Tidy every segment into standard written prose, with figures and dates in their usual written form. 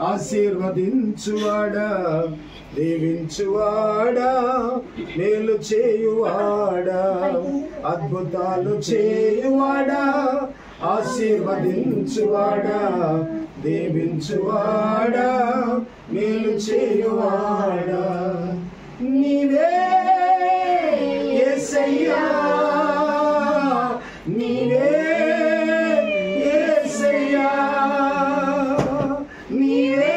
ఆశీర్వదించువాడా, దీవించువాడా, మేలు చేయువాడా, అద్భుతాలు చేయువాడా, ఆశీర్వదించువాడా, దీవించువాడా, మేలు చేయువాడా, నీవే యేసయ్యా, నీవే యేసయ్యా, నీవే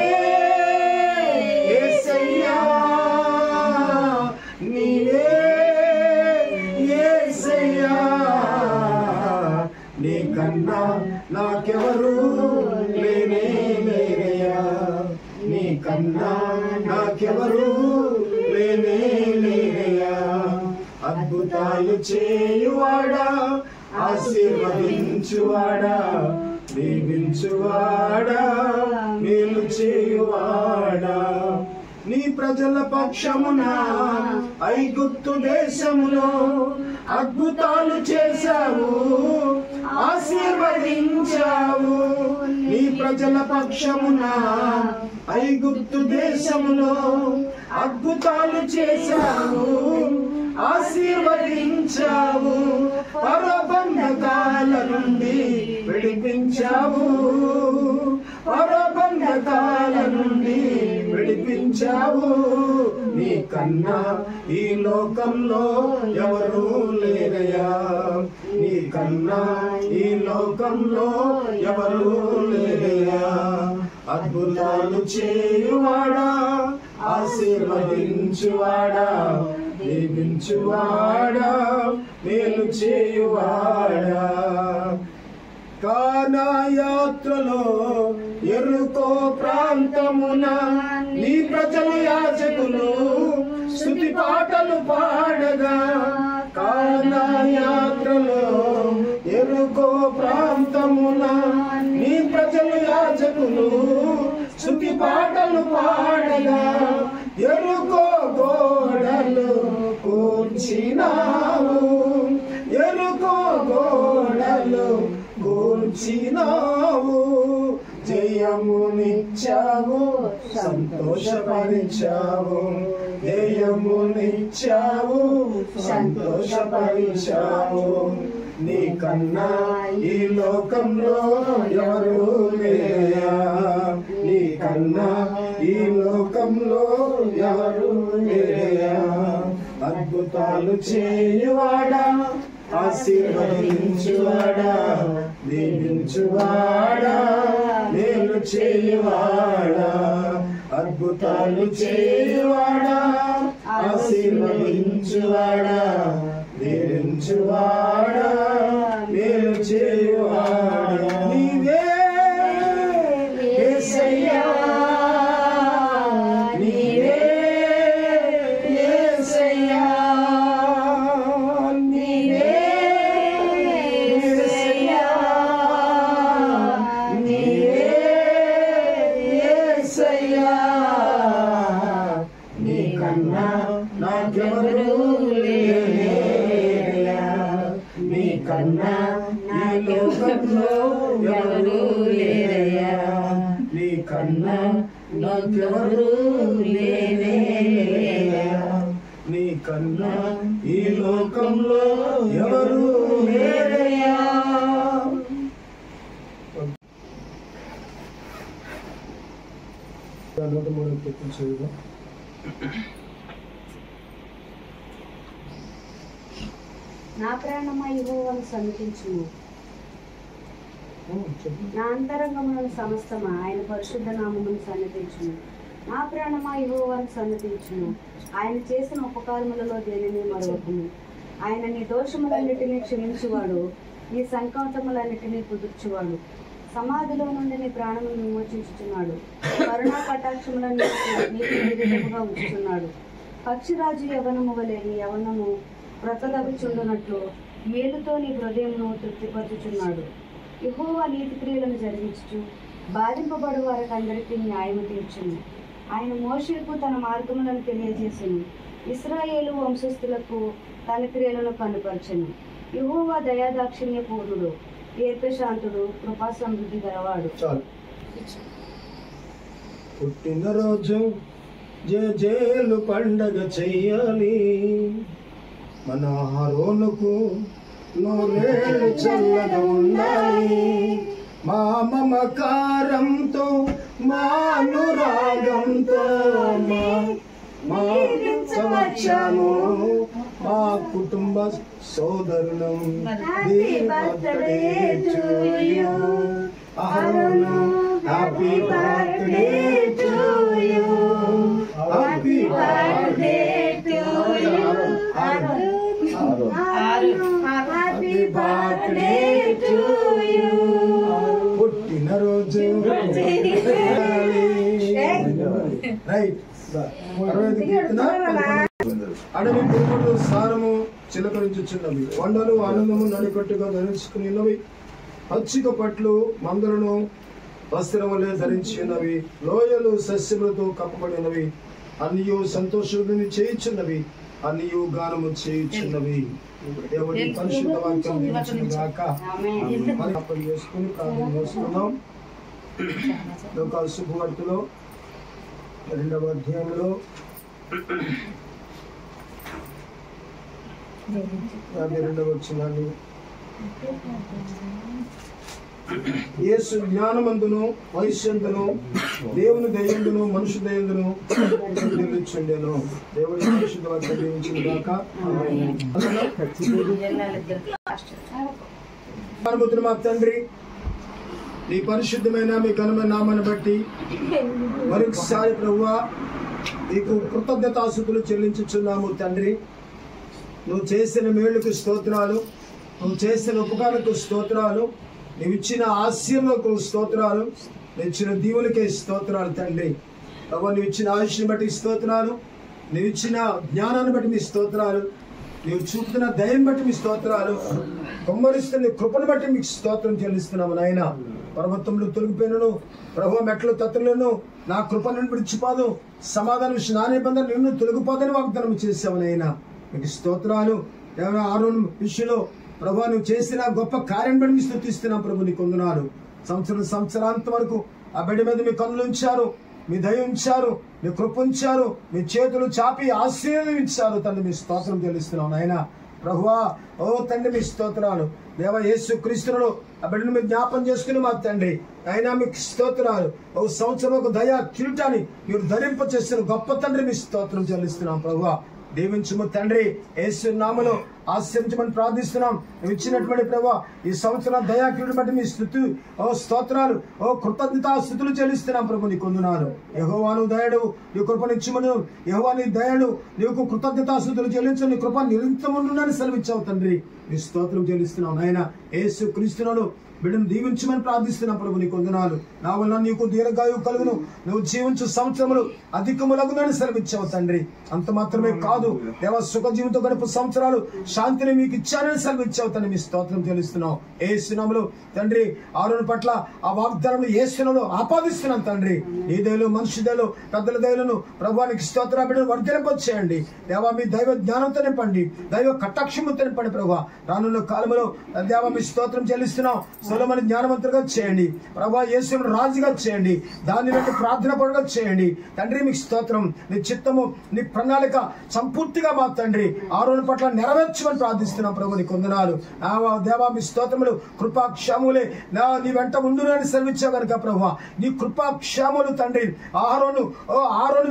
యేసయ్యా, నీవే యేసయ్యా, నీకన్నా నాకెవరు లేనే లేరయ్యా, నీకన్నా నాకెవరు లేనే లేరయ్యా, అద్భుతాలు చేయువాడా, ఆశీర్వదించువాడా, దీవించువాడా, మేలు చేయువాడా, నీ ప్రజల పక్షమున ఐగుప్తు దేశములో అద్భుతాలు చేశావు, ఆశీర్వదించావు, నీ ప్రజల పక్షమున ఐగుప్తు దేశములో అద్భుతాలు చేశావు, ఆశీర్వదించావు, పరబంధకాల నుండి విడిపించావు, పరబంధకాల నుండి విడిపించావు, నీకన్నా ఈ లోకంలో ఎవరు లేరయ్యా, నీకన్నా ఈ లోకంలో ఎవరు లేరయ్యా, అద్భుతాలు చేయువాడా, ఆశీర్వదించువాడా, దీవించువాడా, మేలు చేయువాడా, కానా యాత్రలో యెరికో ప్రాంతమున నీ ప్రజలు యాజకులు స్తుతి పాటలు పాడగా, కానా యాత్రలో యెరికో ప్రాంతమున నీ ప్రజలు యాజకులు స్తుతి పాటలు పాడగా, యెరికో గోడలు కూల్చినావు, యెరికో గోడలు కూల్చినావు, జయమునిచ్చావు, సంతోషపరిచావు, జయమునిచ్చావు, సంతోషపరిచావు, నీకన్నా ఈ లోకంలో ఎవరు లేరయ్యా, నీకన్నా ఈ లోకంలో ఎవరు లేరయ్యా, అద్భుతాలు చేయువాడా, ఆశీర్వదించువాడా, దీవించువాడా, మేలు చేయువాడా, అద్భుతాలు చేయువాడా, ఆశీర్వదించువాడా, దీవించువాడా, మేలు చేయువాడా, నీవే యేసయ్యా, నీవే యేసయ్యా, నీకన్నా నాకెవరు లేరయ్యా, నీకన్నా ఈ లోకంలో ఎవరు లేరయ్యా, నీకన్నా నాకెవరు లేరయ్యా, నీకన్నా ఈ లోకంలో ఎవరు లేరయ్యా. నా ప్రాణమా యెహోవాను సన్నిధించుము, నా అంతరంగములను సమస్తమా ఆయన పరిశుద్ధ నామమును సన్నిధించుము, నా ప్రాణమా యెహోవాను సన్నిధించుము, ఆయన చేసిన ఉపకారములలో దేనిని మరొకము, ఆయన నీ దోషములన్నిటినీ క్షమించువాడు, నీ సంకటములన్నిటినీ కుదుర్చువాడు, సమాధిలో నుండి నీ ప్రాణమును విమోచించుచున్నాడు, కరుణా కటాక్షములను నీకు నిధిగా ఉంచుచున్నాడు, పక్షిరాజు యవనము వలె నీ యవనము బ్రతదగుచుండునట్లు మేలుతో నీ హృదయమును తృప్తిపరచుచున్నాడు. యెహోవా నీతి క్రియలను జరిగించుచు బాధింపబడు వారికి అందరికీ న్యాయము తీర్చును. ఆయన మోషేకు తన మార్గములను తెలియజేసెను, ఇశ్రాయేలు వంశస్థులకు తన క్రియలను కనుపరచెను. యెహోవా దయాదాక్షిణ్య పూర్ణుడు, దీర్ఘశాంతుడు, కృపా సమృద్ధి గలవాడు. పుట్టినరోజు జేజేలు పండగ చెయ్యాలి, మన ఆరోనుకు నూరేళ్ళు చల్లగా ఉండాలి. మా మమకారంతో మా అనురాగంతో వచ్చాము మా కుటుంబ సోదరులు. Happy birthday to you, happy birthday to you, happy birthday to you. పుట్టినరోజు రైట్. అడవి పురుగులు సారము చిలకరించుచున్నవి, కొండలు ఆనందము నడికట్టుగా ధరించుకున్నవి, పచ్చిక పట్లు మందులను వస్త్రములే ధరించినవి, లోయలు సస్యములతో కప్పబడినవి, అన్నియు సంతోషములను చేయుచున్నవి, అన్నియు గానము చేయుచున్నవి. దేవుడి పరిశుద్ధ వాక్యం దీవించుగాక. చేసుకుని ప్రార్థన చేసుకున్నాం. లోకాల శుభవార్తలో 2వ అధ్యాయంలో 52వ వచనాన్ని, యేసు జ్ఞానమందును వైశ్యందును దేవుని దయందును మనుషు దయందును నిలిచుండెను. దేవుడి పరిశుద్ధ వాక్యం దీవించుగాక. మా తండ్రి, నీ పరిశుద్ధమైన మీ ఘనమైన నామాన్ని బట్టి మరొకసారి ప్రభువా నీకు కృతజ్ఞతాస్తుతులు చెల్లించుచున్నాము. తండ్రి, నువ్వు చేసిన మేలుకు స్తోత్రాలు, నువ్వు చేసిన ఉపకారకు స్తోత్రాలు, నువ్వు ఇచ్చిన ఆశీర్వాదకు స్తోత్రాలు, నువ్వు ఇచ్చిన దీవులకే స్తోత్రాలు. తండ్రి ప్రభు, నువ్వు ఇచ్చిన ఆయుష్ని బట్టి స్తోత్రాలు, నువ్వు ఇచ్చిన జ్ఞానాన్ని బట్టి మీ స్తోత్రాలు, నువ్వు చూపుతున్న దయం బట్టి మీ స్తోత్రాలు, కొమ్మరిస్తున్న కృపను బట్టి మీకు స్తోత్రం చెల్లిస్తున్నాము. నాయన, పర్వతములు తొలగిపోయినను ప్రభు మెట్లు తత్తులను నా కృపను విడిచిపోదు, సమాధానం నా నిబంధన నిన్ను తొలగిపోదని వాగ్దానం చేసావు. నాయన మీకు స్తోత్రాలు. ఆరోను విషయంలో ప్రభు నువ్వు చేసిన గొప్ప కార్యం బట్టి మీ స్తుతిస్తున్నాం. ప్రభు నీకు వందనాలు. సంవత్సరాంతం వరకు ఆ బిడ్డ మీద మీ కన్నులు ఉంచారు, మీ దయ ఉంచారు, మీ కృప ఉంచారు, మీ చేతులు చాపి ఆశీర్వదించారు. తండ్రి మీ స్తోత్రం చెల్లిస్తున్నాం. నాయన ప్రభువా, ఓ తండ్రి మీ స్తోత్రాలు. దేవ యేసు క్రీస్తును ఆ బిడ్డను మీరు జ్ఞాపం చేసుకుని మా తండ్రి అయినా మీకు స్తోత్రాలు. ఓ సంవత్సరం ఒక దయా కిరీటాన్ని మీరు ధరింప చేస్తున్న గొప్ప తండ్రి మీ స్తోత్రం చెల్లిస్తున్నాం. ప్రభువా దీవించుము తండ్రి, యేసు నామములో ఆశీర్వదించమని ప్రార్థిస్తున్నాం. ఇచ్చినటువంటి ప్రభువా ఈ సంవత్సరం దయా కిరీటం బట్టి మీ స్తుతి, ఓ స్తోత్రాలు, ఓ కృతజ్ఞతాస్తుతులు చెల్లిస్తున్నాం. ప్రభు నీకు వందనాలు. యెహోవాను దయడు నీ కృపనిచ్చుమను, యెహోవా నీ దయడు నీకు కృతజ్ఞతాస్తుతులు చెల్లించు, నీ కృప నిరంతరముండునని సెలవిచ్చావు. తండ్రి నీ స్తోత్రం చెల్లిస్తున్నాం. నాయన యేసు క్రీస్తును బిడ్డను దీవించమని ప్రార్థిస్తున్నాం. ప్రభు నీకు వందనాలు. నా వల్ల నీకు దీర్ఘాయువు కలుగును, నువ్వు జీవించు సంవత్సరములు అధికములగునని సెలవిచ్చావు. తండ్రి అంత మాత్రమే కాదు దేవ, సుఖ జీవితం గడుపు సంవత్సరాలు శాంతిని మీకు ఇచ్చానని సెలవిచ్చావు. తండ్రి మీ స్తోత్రం చెల్లిస్తున్నావు. యేసు నామములో తండ్రి ఆరోను పట్ల ఆ వాగ్దానం యేసు నామములో ఆపాదిస్తున్నాం. తండ్రి నీ దయలు మనిషి దయలు పెద్దల దయలను ప్రభువానికి స్తోత్ర బిడ్డను వర్ధలింపచేయండి. దేవా మీ దైవ జ్ఞానంతో నింపండి, దైవ కటాక్షముతో నింపండి. ప్రభు రానున్న కాలంలో దేవా మీ స్తోత్రం చెల్లిస్తున్నాం. సొలొమోను జ్ఞానవంతుడిగా చేయండి. ప్రభు యేసును రాజుగా చేయండి, దాన్ని బట్టి ప్రార్థన పడుగా చేయండి. తండ్రి మీకు స్తోత్రం. నీ చిత్తము నీ ప్రణాళిక సంపూర్తిగా మా తండ్రి ఆరోను పట్ల నెరవేర్చమని ప్రార్థిస్తున్నాం. ప్రభు నీకు వందనాలు. దేవా మీ స్తోత్రములు కృపాక్షేములే నీ వెంట ఉండునని సెలవిచ్చావు కనుక ప్రభు నీ కృపాక్షేములు తండ్రి ఆరోను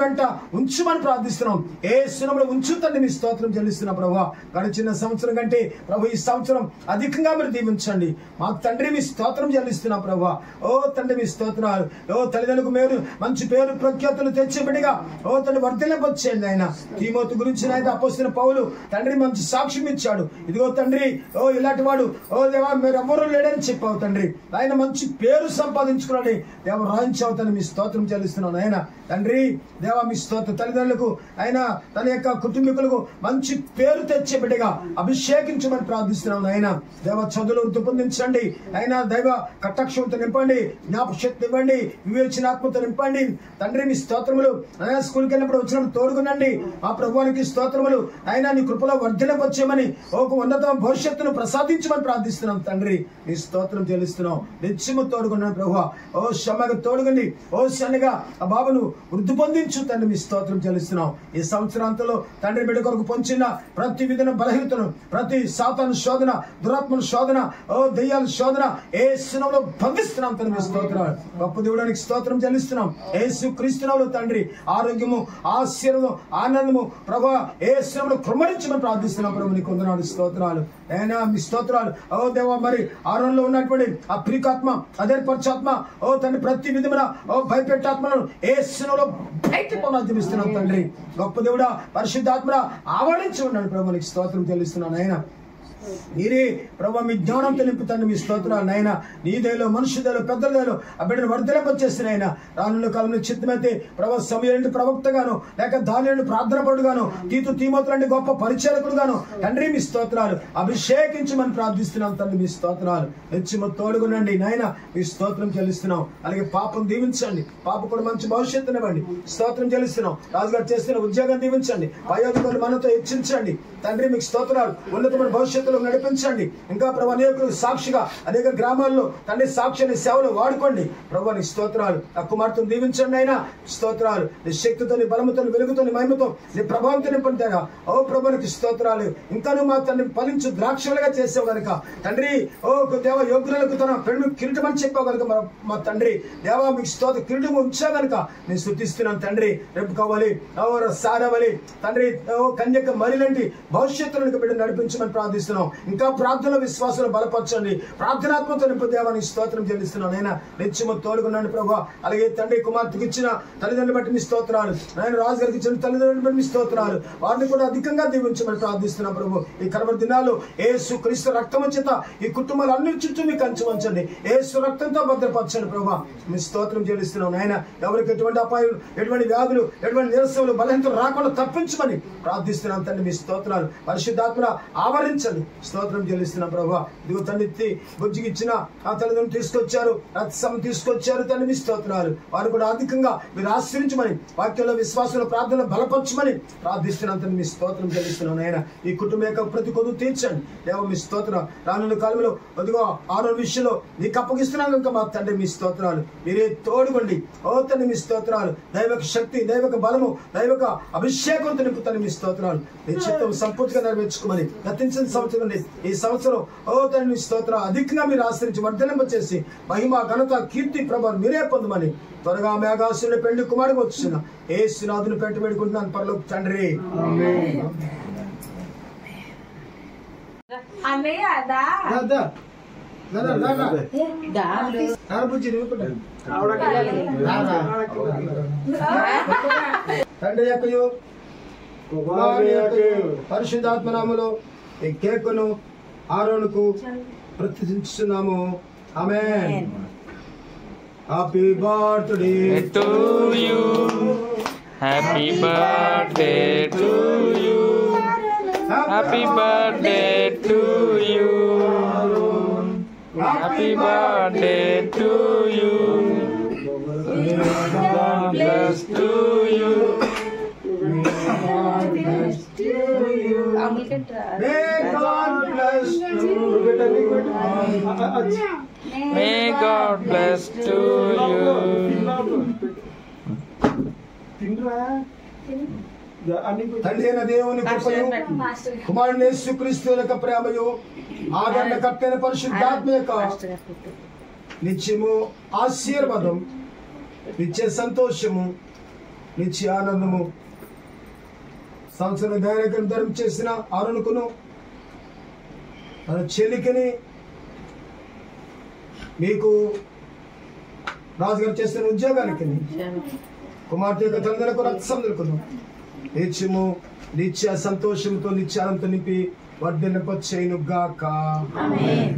వెంట ఉంచుమని ప్రార్థిస్తున్నాం. యేసునామములో ఉంచు తండ్రి మీ స్తోత్రం చెల్లిస్తున్నాం. ప్రభు గడిచిన సంవత్సరం కంటే ప్రభు ఈ సంవత్సరం అధికంగా మీరు దీవించండి. మా తండ్రి మీ స్తోత్రం చెల్లిస్తున్నాం. ప్రభు ఓ తండ్రి మీ స్తోత్రాలు. ఓ తల్లిదండ్రులకు మీరు మంచి పేరు ప్రఖ్యాతులు తెచ్చేబడిగా ఓ తండ్రి వర్ధలింపచేయండి. ఆయన తీమోతు గురించి ఆయన అపోస్తలుడైన పౌలు తండ్రి మంచి సాక్ష్యం ఇచ్చాడు. ఇదిగో తండ్రి ఓ ఇలాంటి వాడు ఓ దేవా మీరు ఎవరు లేడని చెప్పావు. తండ్రి ఆయన మంచి పేరు సంపాదించుకున్నాడు. దేవ రాయించావు. తండ్రి మీ స్తోత్రం చెల్లిస్తున్నాను. ఆయన తండ్రి దేవా మీ స్తోత్రం. తల్లిదండ్రులకు ఆయన తన యొక్క కుటుంబీకులకు మంచి పేరు తెచ్చే బిడ్డగా అభిషేకించమని నడిపించమని ప్రార్థిస్తున్నాం ఆయన. దైవ చదువులు వృద్ధి పొందించండి అయినా, దైవ కటాక్షంతో నింపండి, జ్ఞాపశక్తి ఇవ్వండి, వివేచనాత్మతో నింపండి తండ్రి. మీ స్తోత్రములు అయినా స్కూల్కి వెళ్ళినప్పుడు వచ్చినప్పుడు తోడుగునండి ఆ ప్రభువానికి స్తోత్రములు అయినా. నీ కృపలో వర్ధనపరచమని ఒక ఉన్నత భవిష్యత్తును ప్రసాదించమని ప్రార్థిస్తున్నాం తండ్రి. నీ స్తోత్రం చెల్లిస్తున్నాం. నిత్యము తోడుగున్నాను ప్రభువా. ఓ శ్రమగా తోడుగండి, ఓ శనగా ఆ బాబును వృద్ధి పొందించు తండ్రి. మీ స్తోత్రం చెల్లిస్తున్నాం. ఈ సంవత్సరాంతంలో తండ్రి బిడ్డ కొరకు పొంచిన ప్రతి విధన బలహీనతను, ప్రతి సాతాను శోధన, దురాత్మల శోధన, ఓ దెయ్యాల శోధన యేసునామములో బంధిస్తున్నాం తండ్రి. మీ స్తోత్రాలు గొప్ప దేవుడానికి స్తోత్రం చెల్లిస్తున్నాం. యేసు క్రీస్తునామములో తండ్రి ఆరోగ్యము, ఆశీర్వాదం, ఆనందము ప్రభువా యేసునామములో కృమ్మరించమని ప్రార్థిస్తున్నాం ప్రభు. నీకు వందనాలు, స్తోత్రాలు అయినా. మీ స్తోత్రాలు ఓ దేవా. మరి ఆరోగ్యంలో ఉన్నటువంటి ఆ ప్రికాత్మ, అదేర్పరచాత్మ, ఓ తండ్రి ప్రతి విధమున ఓ భయపెట్టాత్మలను యేసునామములో బయటికి పొందిస్తున్నాం తండ్రి. గొప్ప దేవుడా, పరిశుద్ధాత్మ ఆవరించి ఉన్నాడు ప్రభు. నీకు స్తోత్రం చెల్లిస్తున్నాను ఆయన. మీరే ప్రభు మీ జ్ఞానంతో నింపుతాను. మీ స్తోత్రాలు నాయన. నీ దయలో, మనుషు దయలో, పెద్దల దయలో ఆ బిడ్డను వర్ధలింపచేసిన ఆయన. రానున్న కాలంలో చిత్తమైతే ప్రభు సమయంలో ప్రవక్తగాను, లేక దానిలో ప్రార్థనపడుగాను, తీమోతులంటే గొప్ప పరిచారకుడుగాను తండ్రి మీ స్తోత్రాలు అభిషేకించమని ప్రార్థిస్తున్నాం తండ్రి. మీ స్తోత్రాలు హెచ్చిమ తోడుగునండి నాయన. మీ స్తోత్రం చెల్లిస్తున్నాం. అలాగే పాపం దీవించండి, పాప కూడా మంచి భవిష్యత్తునివ్వండి. స్తోత్రం చెల్లిస్తున్నాం. రాజుగారు చేస్తున్న ఉద్యోగం దీవించండి, పయోధికారులు మనతో హెచ్చించండి తండ్రి. మీకు స్తోత్రాలు. ఉన్నతమైన భవిష్యత్తు నడిపించండి. ఇంకా ప్రభు అనేకులు సాక్షిగా అనేక గ్రామాల్లో తండ్రి సాక్షిని సేవలు వాడుకోండి ప్రభు. నీ స్తోత్రాలు. ఆ కుమార్తెను దీవించండి అయినా. స్తోత్రాలు. నీ శక్తితో, నీ బలముతో, వెలుగుతో, నీ మహిమతో, నీ ప్రభావంతో నింపుతారా ఓ ప్రభునికి స్తోత్రాలు. ఇంకా నువ్వు మా తండ్రి ఫలించు ద్రాక్షలుగా చేసావు కనుక తండ్రి, ఓ దేవ యోగ్యులకు తన పెళ్లి కిరీటం అని చెప్పావు కనుక మా తండ్రి దేవా మీకు స్తోత్ర కిరీటం ఉంచా కనుక నేను స్తుతిస్తున్నాను తండ్రి. రేపు కావాలి సారవలి తండ్రి, ఓ కన్యక మరిలాంటి భవిష్యత్తులను బిడ్డ నడిపించమని ప్రార్థిస్తున్నాం. ఇంకా ప్రార్థన విశ్వాసాలు బలపరచండి. ప్రార్థనాత్మతో నింపు దేవానికి స్తోత్రం చెల్లిస్తున్నాను ఆయన. నిత్యము తోడుకున్నాను ప్రభు. అలాగే తండ్రి కుమార్తెకి ఇచ్చిన తల్లిదండ్రులు బట్టి మీ స్తోత్రాలు. ఆయన రాజు గారికి ఇచ్చిన తల్లిదండ్రులు బట్టి మీ స్తోత్రాలు. వారిని కూడా అధికంగా దీవించమని ప్రార్థిస్తున్నాం ప్రభు. ఈ కడవరి దినాల్లో యేసు క్రీస్తు రక్తము చేత ఈ కుటుంబాలు అన్ని చుట్టూ మీకు కంచి ఉంచండి. యేసు రక్తంతో భద్రపరచండి ప్రభు. మీ స్తోత్రం చెల్లిస్తున్నాం ఆయన. ఎవరికి ఎటువంటి అపాయం, ఎటువంటి వ్యాధులు, ఎటువంటి నిరసనలు, బలహీనతలు రాకుండా తప్పించమని ప్రార్థిస్తున్నాం తండ్రి. మీ స్తోత్రాలు పరిశుద్ధాత్మ ఆవరించండి. స్తోత్రం చెల్లిస్తున్నాం ప్రభా. ఇదిగో తండ్రి బుజ్జికి ఇచ్చిన ఆ తల్లిదండ్రులు తీసుకొచ్చారు, రక్తం తీసుకొచ్చారు తండ్రి. మీ స్తోత్రాలు. వారు కూడా అధికంగా మీరు ఆశ్రయించమని, వాక్యంలో విశ్వాసంలో ప్రార్థనలు బలపరచమని ప్రార్థిస్తున్నాం తండ్రి. మీ స్తోత్రం చెల్లిస్తున్నాం ఆయన. ఈ కుటుంబం యొక్క ప్రతి కొద్దు తీర్చండి దేవ. మీ స్తోత్రం. రానున్న కాలంలో అదిగో ఆరో విషయంలో నీకు అప్పగిస్తున్నాం కనుక మా తండ్రి మీ స్తోత్రాలు. మీరే తోడుకోండి ఓ తండ్రి. మీ స్తోత్రాలు. దైవక శక్తి, దైవక బలము, దైవక అభిషేకంతో నింపుతాను. మీ స్తోత్రాలు. నీ చిత్తం సంపూర్తిగా నెరవేర్చుకోమని గతించిన సంవత్సరం ఈ సంవత్సరం ఓ తండ్రి స్తోత్ర అధికంగా మీరు ఆశ్రయించి వర్ధలింప చేసి మహిమ, ఘనత, కీర్తి, ప్రభావం మీరే పొందమని త్వరగా మేఘాసుని పెళ్లి కుమారుడు వచ్చిన యేసునాథుని పెట్టి పెట్టుకుంటున్నాను పరలోక తండ్రి. తండ్రి యొక్క పరిశుద్ధాత్మ నామములో ఈ కేకును ఆరోనుకు ప్రతిష్ఠిస్తున్నాము. ఆమేన్. Happy birthday to you. Happy birthday to you. Happy birthday to you. Happy birthday to you. God bless to you. May God bless to you. తండ్రి అయిన దేవుని కృపయు, కుమారుని యేసుక్రీస్తు యొక్క ప్రేమయు, ఆదరణ కర్తైన పరిశుద్ధాత్మ యొక్క నిత్యము ఆశీర్వాదం, నిత్య సంతోషము, నిత్య ఆనందము సంవత్సరం దైనికను ధర్మ చేసిన అరుణుకును తన చెల్లికని మీకు రాజుగారు చేస్తున్న ఉద్యోగానికి కుమార్తె యొక్క తండ్రులకు రక్తసందులకును నిత్యము నిత్య సంతోషంతో నిత్యానంతో నింపి వర్ధలింపచేయును గాక. ఆమేన్.